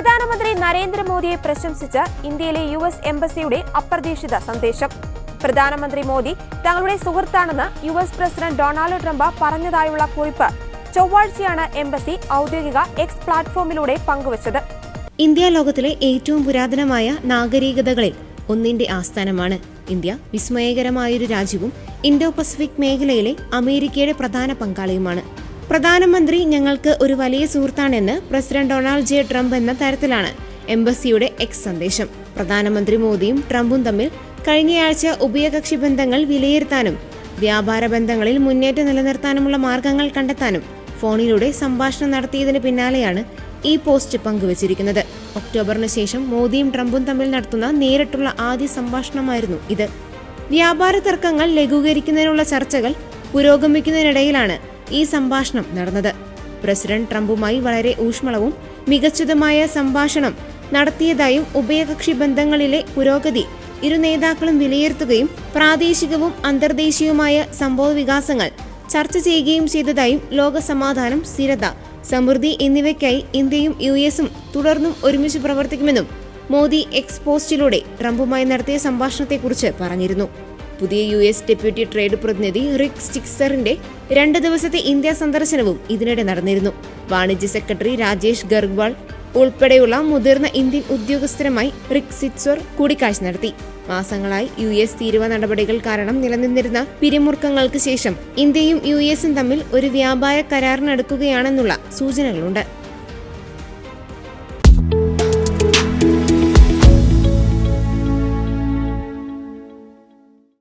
പ്രധാനമന്ത്രി നരേന്ദ്രമോദിയെ പ്രശംസിച്ച് ഇന്ത്യയിലെ US എംബസിയുടെ അപ്രതീക്ഷിത സന്ദേശം. പ്രധാനമന്ത്രി മോദി തങ്ങളുടെ സുഹൃത്താണെന്ന് US പ്രസിഡന്റ് ഡൊണാൾഡ് ട്രംപ് പറഞ്ഞതായുള്ള കുറിപ്പ് ചൊവ്വാഴ്ചയാണ് എംബസി ഔദ്യോഗിക X പ്ലാറ്റ്ഫോമിലൂടെ പങ്കുവച്ചത്. ഇന്ത്യ ലോകത്തിലെ ഏറ്റവും പുരാതനമായ നാഗരികതകളിൽ ഒന്നിന്റെ ആസ്ഥാനമാണ്. ഇന്ത്യ വിസ്മയകരമായൊരു രാജ്യവും ഇൻഡോ പസഫിക് മേഖലയിലെ അമേരിക്കയുടെ പ്രധാന പങ്കാളിയുമാണ്. പ്രധാനമന്ത്രി ഞങ്ങൾക്ക് ഒരു വലിയ സുഹൃത്താണെന്ന് പ്രസിഡന്റ് ഡൊണാൾഡ് J. ട്രംപ് എന്ന തരത്തിലാണ് എംബസിയുടെ X സന്ദേശം. പ്രധാനമന്ത്രി മോദിയും ട്രംപും തമ്മിൽ കഴിഞ്ഞയാഴ്ച ഉഭയകക്ഷി ബന്ധങ്ങൾ വിലയിരുത്താനും വ്യാപാര ബന്ധങ്ങളിൽ മുന്നേറ്റം നിലനിർത്താനുമുള്ള മാർഗങ്ങൾ കണ്ടെത്താനും ഫോണിലൂടെ സംഭാഷണം നടത്തിയതിന് പിന്നാലെയാണ് ഈ പോസ്റ്റ് പങ്കുവച്ചിരിക്കുന്നത്. ഒക്ടോബറിന് ശേഷം മോദിയും ട്രംപും തമ്മിൽ നടത്തുന്ന നേരിട്ടുള്ള ആദ്യ സംഭാഷണമായിരുന്നു ഇത്. വ്യാപാര തർക്കങ്ങൾ ലഘൂകരിക്കുന്നതിനുള്ള ചർച്ചകൾ പുരോഗമിക്കുന്നതിനിടയിലാണ് ഈ സംഭാഷണം നടന്നത്. പ്രസിഡന്റ് ട്രംപുമായി വളരെ ഊഷ്മളവും മികച്ചതുമായ സംഭാഷണം നടത്തിയതായും ഉഭയകക്ഷി ബന്ധങ്ങളിലെ പുരോഗതി ഇരു നേതാക്കളും വിലയിരുത്തുകയും പ്രാദേശികവും അന്തർദേശീയവുമായ സംഭവ വികാസങ്ങൾ ചർച്ച ചെയ്യുകയും ചെയ്തതായും ലോകസമാധാനം, സ്ഥിരത, സമൃദ്ധി എന്നിവയ്ക്കായി ഇന്ത്യയും US-ഉം തുടർന്നും ഒരുമിച്ച് പ്രവർത്തിക്കുമെന്നും മോദി X പോസ്റ്റിലൂടെ ട്രംപുമായി നടത്തിയ സംഭാഷണത്തെക്കുറിച്ച് പറഞ്ഞിരുന്നു. പുതിയ US ഡെപ്യൂട്ടി ട്രേഡ് പ്രതിനിധി റിക് സ്റ്റിക്സറിന്റെ 2 ദിവസത്തെ ഇന്ത്യ സന്ദർശനവും ഇതിനിടെ നടന്നിരുന്നു. വാണിജ്യ സെക്രട്ടറി രാജേഷ് ഗർഗ്വാൾ ഉൾപ്പെടെയുള്ള മുതിർന്ന ഇന്ത്യൻ ഉദ്യോഗസ്ഥരുമായി റിക് സ്റ്റിക്സർ കൂടിക്കാഴ്ച നടത്തി. മാസങ്ങളായി US തീരുവ നടപടികൾ കാരണം നിലനിന്നിരുന്ന പിരിമുറുക്കങ്ങൾക്ക് ശേഷം ഇന്ത്യയും US-ഉം തമ്മിൽ ഒരു വ്യാപാര കരാറിനടുക്കുകയാണെന്നുള്ള സൂചനകളുണ്ട്.